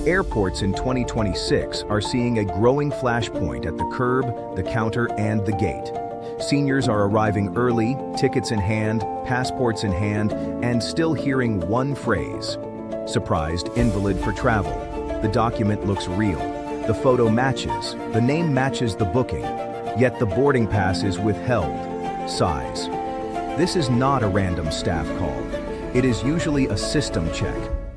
Airports in 2026 are seeing a growing flashpoint at the curb, the counter, and the gate. Seniors are arriving early, tickets in hand, passports in hand, and still hearing one phrase: surprised invalid for travel. The document looks real. The photo matches. The name matches the booking. Yet the boarding pass is withheld. Sighs. This is not a random staff call. It is usually a system check.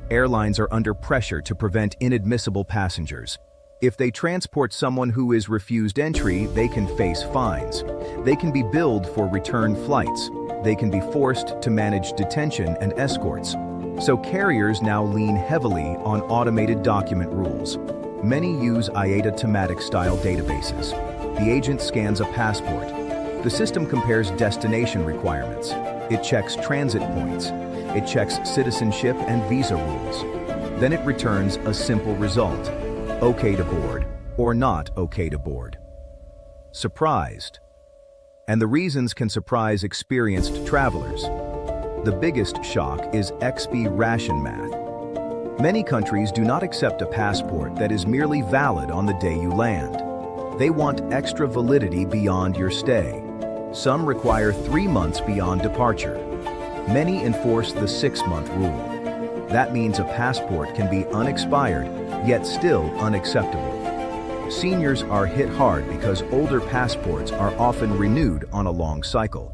Airlines are under pressure to prevent inadmissible passengers. If they transport someone who is refused entry, they can face fines. They can be billed for return flights. They can be forced to manage detention and escorts. So carriers now lean heavily on automated document rules. Many use IATA Timatic-style databases. The agent scans a passport. The system compares destination requirements. It checks transit points. It checks citizenship and visa rules. Then it returns a simple result: okay to board or not okay to board. Surprised. And the reasons can surprise experienced travelers. The biggest shock is XP ration math. Many countries do not accept a passport that is merely valid on the day you land. They want extra validity beyond your stay. Some require 3 months beyond departure. Many enforce the 6-month rule. That means a passport can be unexpired, yet still unacceptable. Seniors are hit hard because older passports are often renewed on a long cycle.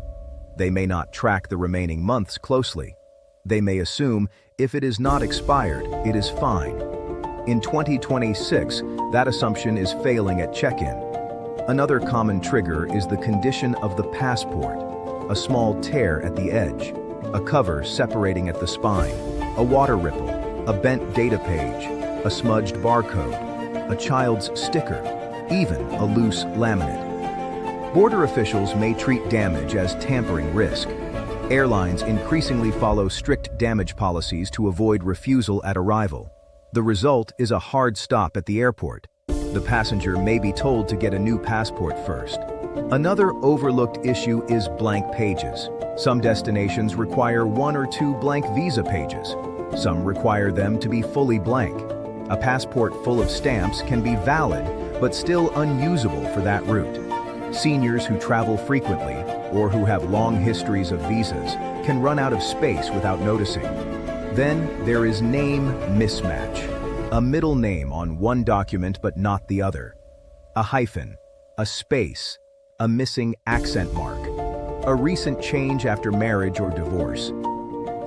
They may not track the remaining months closely. They may assume if it is not expired, it is fine. In 2026, that assumption is failing at check-in. Another common trigger is the condition of the passport: a small tear at the edge, a cover separating at the spine, a water ripple, a bent data page, a smudged barcode, a child's sticker, even a loose laminate. Border officials may treat damage as tampering risk. Airlines increasingly follow strict damage policies to avoid refusal at arrival. The result is a hard stop at the airport. The passenger may be told to get a new passport first. Another overlooked issue is blank pages. Some destinations require 1 or 2 blank visa pages. Some require them to be fully blank. A passport full of stamps can be valid, but still unusable for that route. Seniors who travel frequently, or who have long histories of visas, can run out of space without noticing. Then there is name mismatch. A middle name on one document but not the other. A hyphen, a space, a missing accent mark. A recent change after marriage or divorce.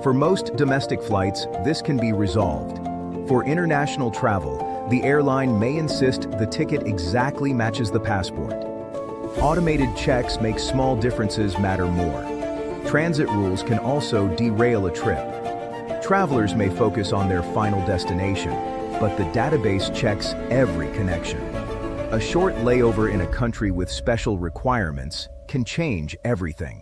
For most domestic flights, this can be resolved. For international travel, the airline may insist the ticket exactly matches the passport. Automated checks make small differences matter more. Transit rules can also derail a trip. Travelers may focus on their final destination, but the database checks every connection. A short layover in a country with special requirements can change everything.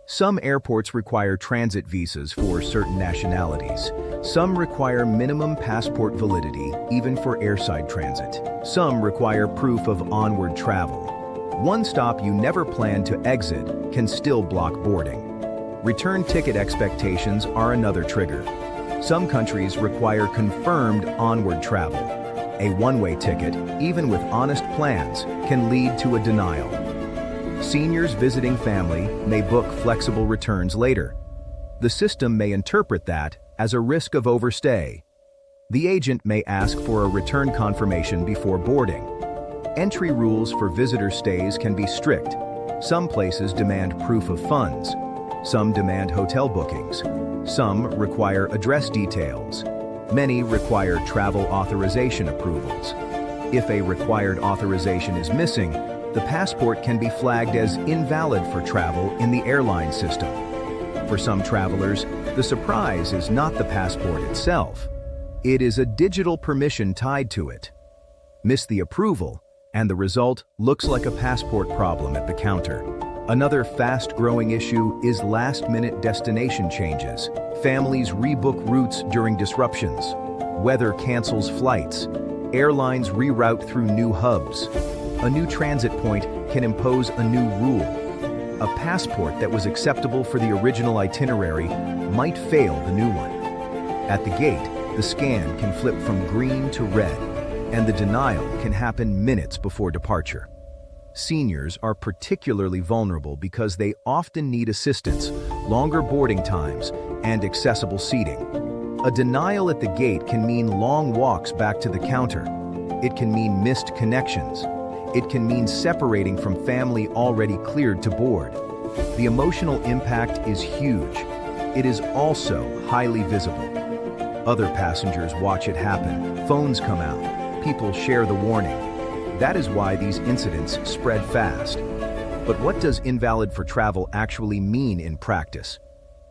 Some airports require transit visas for certain nationalities. Some require minimum passport validity, even for airside transit. Some require proof of onward travel. One stop you never planned to exit can still block boarding. Return ticket expectations are another trigger. Some countries require confirmed onward travel. A one-way ticket, even with honest plans, can lead to a denial. Seniors visiting family may book flexible returns later. The system may interpret that as a risk of overstay. The agent may ask for a return confirmation before boarding. Entry rules for visitor stays can be strict. Some places demand proof of funds. Some demand hotel bookings. Some require address details. Many require travel authorization approvals. If a required authorization is missing, the passport can be flagged as invalid for travel in the airline system. For some travelers, the surprise is not the passport itself. It is a digital permission tied to it. Miss the approval, and the result looks like a passport problem at the counter. Another fast-growing issue is last-minute destination changes. Families rebook routes during disruptions. Weather cancels flights. Airlines reroute through new hubs. A new transit point can impose a new rule. A passport that was acceptable for the original itinerary might fail the new one. At the gate, the scan can flip from green to red, and the denial can happen minutes before departure. Seniors are particularly vulnerable because they often need assistance, longer boarding times, and accessible seating. A denial at the gate can mean long walks back to the counter. It can mean missed connections. It can mean separating from family already cleared to board. The emotional impact is huge. It is also highly visible. Other passengers watch it happen. Phones come out. People share the warning. That is why these incidents spread fast. But what does invalid for travel actually mean in practice?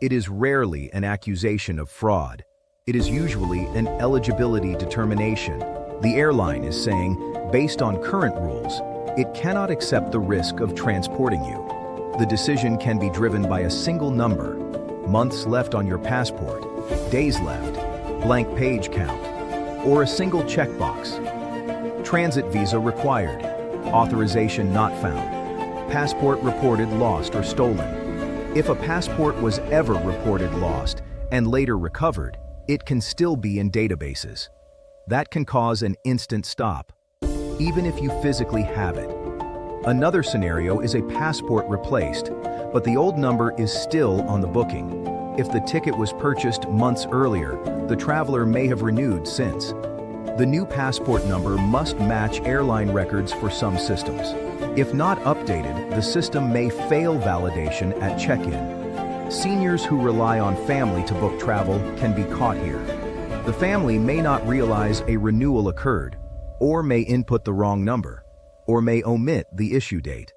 It is rarely an accusation of fraud. It is usually an eligibility determination. The airline is saying, based on current rules, it cannot accept the risk of transporting you. The decision can be driven by a single number: months left on your passport, days left, blank page count, or a single checkbox. Transit visa required, authorization not found, passport reported lost or stolen. If a passport was ever reported lost and later recovered, it can still be in databases. That can cause an instant stop, even if you physically have it. Another scenario is a passport replaced, but the old number is still on the booking. If the ticket was purchased months earlier, the traveler may have renewed since. The new passport number must match airline records for some systems. If not updated, the system may fail validation at check-in. Seniors who rely on family to book travel can be caught here. The family may not realize a renewal occurred, or may input the wrong number, or may omit the issue date.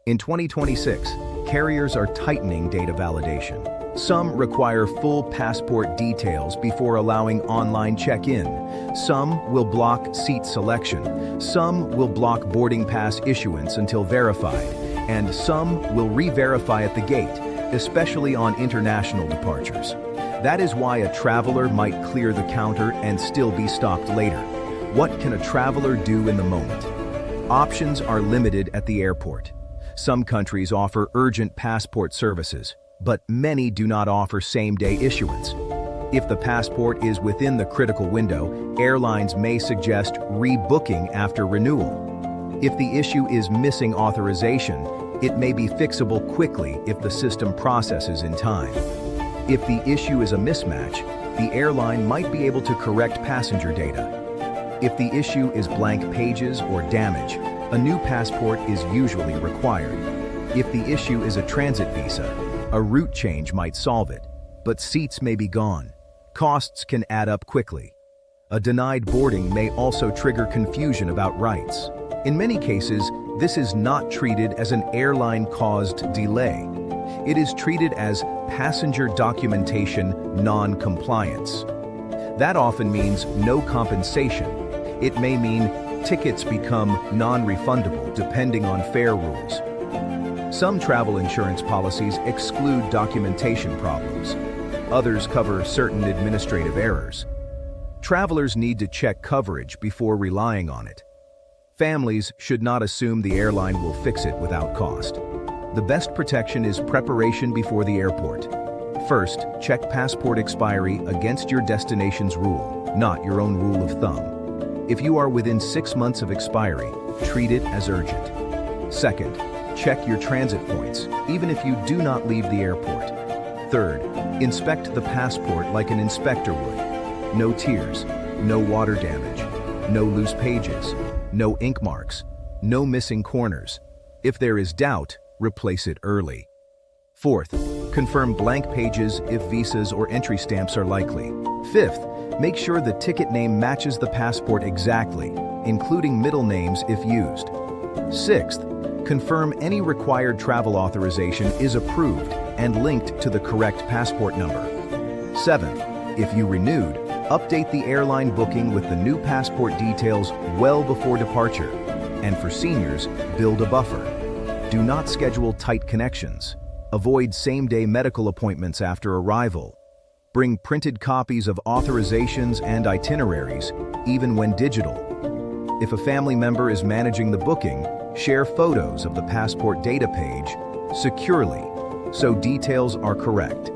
In 2026, carriers are tightening data validation. Some require full passport details before allowing online check-in. Some will block seat selection. Some will block boarding pass issuance until verified. And some will re-verify at the gate, especially on international departures. That is why a traveler might clear the counter and still be stopped later. What can a traveler do in the moment? Options are limited at the airport. Some countries offer urgent passport services, but many do not offer same-day issuance. If the passport is within the critical window, airlines may suggest rebooking after renewal. If the issue is missing authorization, it may be fixable quickly if the system processes in time. If the issue is a mismatch, the airline might be able to correct passenger data. If the issue is blank pages or damage, a new passport is usually required. If the issue is a transit visa, a route change might solve it, but seats may be gone. Costs can add up quickly. A denied boarding may also trigger confusion about rights. In many cases, this is not treated as an airline-caused delay. It is treated as passenger documentation non-compliance. That often means no compensation. It may mean tickets become non-refundable depending on fare rules. Some travel insurance policies exclude documentation problems. Others cover certain administrative errors. Travelers need to check coverage before relying on it. Families should not assume the airline will fix it without cost. The best protection is preparation before the airport. First, check passport expiry against your destination's rule, not your own rule of thumb. If you are within 6 months of expiry, treat it as urgent. Second, check your transit points, even if you do not leave the airport. Third, inspect the passport like an inspector would. No tears, no water damage, no loose pages, no ink marks, no missing corners. If there is doubt, replace it early. Fourth, confirm blank pages if visas or entry stamps are likely. Fifth, make sure the ticket name matches the passport exactly, including middle names if used. Sixth, confirm any required travel authorization is approved and linked to the correct passport number. Seventh, if you renewed, update the airline booking with the new passport details well before departure. And for seniors, build a buffer. Do not schedule tight connections. Avoid same-day medical appointments after arrival. Bring printed copies of authorizations and itineraries, even when digital. If a family member is managing the booking, share photos of the passport data page securely so details are correct.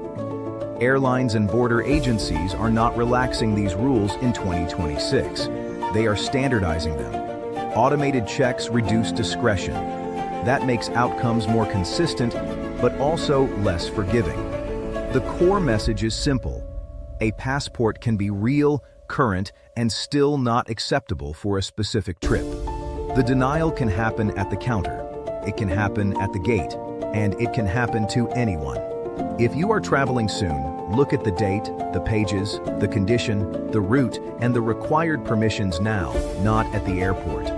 Airlines and border agencies are not relaxing these rules in 2026. They are standardizing them. Automated checks reduce discretion. That makes outcomes more consistent, but also less forgiving. The core message is simple. A passport can be real, current, and still not acceptable for a specific trip. The denial can happen at the counter, it can happen at the gate, and it can happen to anyone. If you are traveling soon, look at the date, the pages, the condition, the route, and the required permissions now, not at the airport.